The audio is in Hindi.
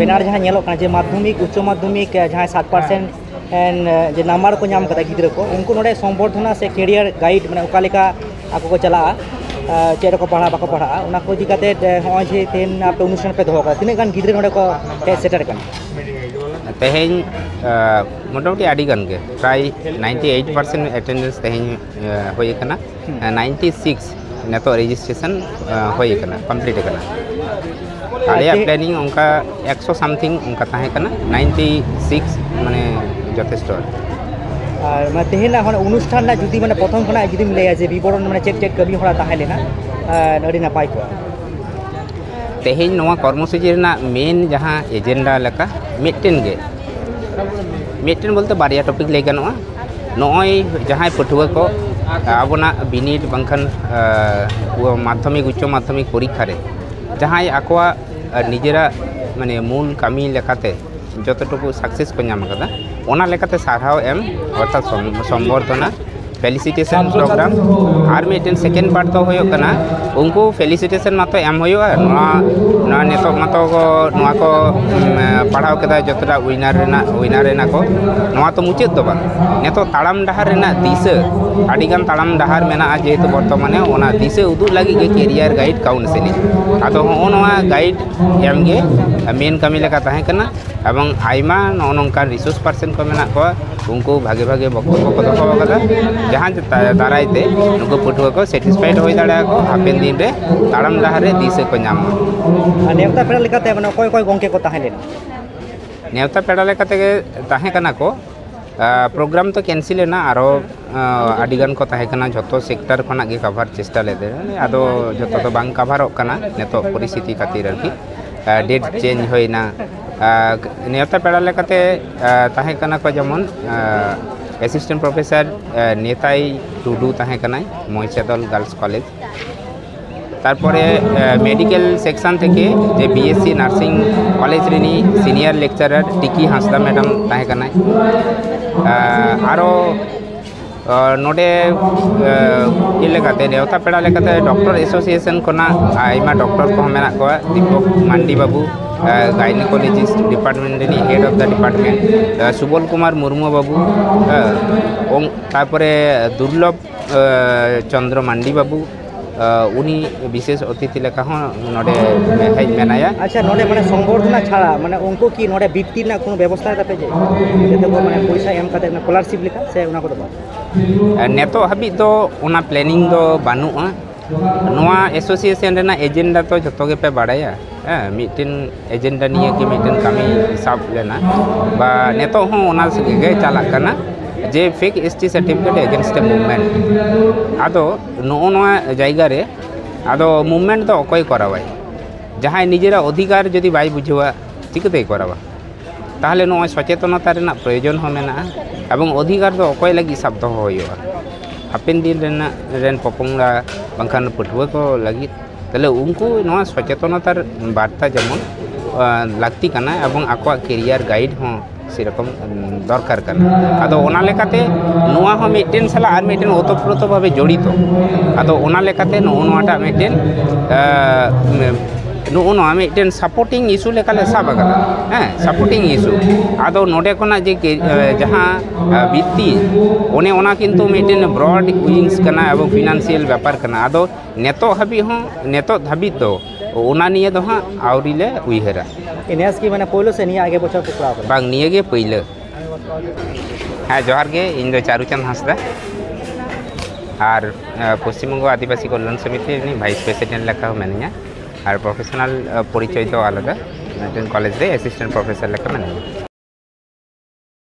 बेनार जहाँ नेलोक जे माध्यमिक उच्च माध्यमिक जहाँ 7% जे नंबर को नाम कदा गिद्रा को उनको नोडे संबर्धना से कैरियर गाइड माने ओकालेका आको को चला चेर को पढ़ा बाको पढ़ा उना को इदी काते होय जे तेन आपे अनुष्ठान पे दोहो का तिने गान गिद्रा नोडे को सेटर कन तेहेन मोटामुटी आडी गान के प्राय 98% अटेंडेंस तेहेन होय कना 96 नेतो रजिस्ट्रेशन होय कना कंप्लीट कना आलिया प्लानिंग उनका 100 समथिंग उनका ताहे कना 96 माने যথেষ্ট আর মানে তেহেনা হন অনুষ্ঠান না যদি মানে প্রথম খনা যদি মিলে আছে বিবরণ মানে চেক কবি হরা তাহলে না আড়ি না পাই কো তেহেন নোয়া কর্মসূচি রেনা মেন যাহা এজেন্ডা লেকা মিটেন বলতে বারিয়া টপিক লাই গানোয়া নয় যাহাই পটুয়া কো আবনা বিনিড বাংখান মাধ্যমিক উচ্চ মাধ্যমিক পরীক্ষা রে যাহাই আকোয়া নিজেরা মানে মূল কামি লেখাতে যতটুকু সাকসেস को नाम कदा ओना लेकाते सारहाव एम अर्थात संबर्धना फेलिसिटेशन प्रोग्राम और मिटेन सेकेंड पार्ट तो होयो कना उनको फेलिसिटेशन मातो एम होयो ना नेतो मातो को पढ़ाव केदा जतरा विनर रेना को नवा तो मुचित दो बा नेतो ताड़ाम डहार रेना दिशा आडिगान ताड़ाम डहार मेना जेहेतु बर्तमाने ओना दिशा उदुग लगी के कैरियर गाइड काउंसिलिंग आदो नवा गाइड एम गे मेन कमी लेका ताहे कना एवं आइमा नौनका रिसोर्स पर्सन को मेना को उनको भागे भागे बक्तव्य को दखो कदा जहाँ दारायते उनको पटुआ को सेटिस्फाइड हो दाड़ा को हापेन दिन रे ताड़ाम डहार रे दिशा को नाम नेवता पेड़ा लेकाते माने कोय कोय गंके को ताहे लेना नेवता पेड़ा लेकाते ताहे कना को प्रोग्राम तो कैंसिल है ना आरो आडिगान को ताहे कना जतो सेक्टर खना गे कवर चेष्टा लेदे आदो जतो तो बांग कवरक कना नेतो परिस्थिति खातिर आरकी डेट चेंज होइना नेवता पेड़ा लेकाते ताहे कना को जेमन असिस्टेंट प्रोफेसर नेताई टुडू ताहे कना मयचादल गार्ल्स कॉलेज तारपरे मेडिकल सेक्शन थेके जे बीएससी नार्सिंग कॉलेज रेनी सीनियर लेक्चरर टिकी हांसदा मैडम ताहे कना आरो नोडे इलेकाते नेवता पेड़ा लेकाते डॉक्टर एसोसिएशन कोना आइमा डॉक्टर को मेना को दीपक मांडी बाबू गायनिकोलॉजिस्ट डिपार्टमेंट रेनी head of the department Subal Kumar Murmu babu तारपरे दुर्लभ चंद्र मांडी बाबू उनी विशेष अतिथि लेखा हो नोडे हेज मेनाया अच्छा नोडे माने संबर्धना छाड़ा माने उनको की नोडे बिप्ति ना कोनो व्यवस्था तापे जे जते को माने पैसा एम काते ना स्कॉलरशिप लेखा से उना को दो नेतो हबी दो उना प्लानिंग दो बानुआ नोआ एसोसिएशन रेना एजेंडा तो जतो के पे बाड़ाया मिटिन एजेंडा निये के मिटिन कामी हिसाब लेना बा नेतो हो उना सगे चाला कना जे fake ST certificate against movement आदो नोआ जायगा रे आदो मूवमेंट तो अकय करावाय जहां निजेरा अधिकार जदि बाय बुझवा चिकते करावा ताहले नोआ सचेतनता रेना प्रयोजन हो मेना एवं अधिकार तो अकय लगी शब्द होयो हापेन दिन रेन पपंगा बांखान पटुआ को लगी ताहले उनको नोआ सचेतनतार बार्ता जेमन लागती कना एवं आकवा कैरियर गाइड हो सेरकम दरकार करना आदो ओना लेकाते नोआ हो मिटेन साला आर मिटेन ओतप्रोत भावे जड़ित आदो ओना लेकाते नोआटा मिटेन नोआ मिटेन सपोर्टिंग इशू लेकाले साबा सपोर्टिंग इशू आदो नोडे कोना जे जहां बित्ती ओने ओना किंतु मिटेन ब्रॉड विंग्स कना एवं फाइनेंशियल व्यापार कना आदो नेतो हबी हो नेतो धाबी तो ओना निये दो हां आवरिले उइहरा इनेस की माने पहले से निया आगे बचर पकड़ाव बांग निये गे पहले हाँ जोहार गे इन दो चारुचंद हांसदा और पश्चिम बंग आदिवासी कल्याण समिति भाइस प्रेसिडेंट लेखा मेनिया और प्रोफेशनल परिचय तो आलादा कॉलेज रे असिस्टेंट प्रोफेसर लेखा मेनिया।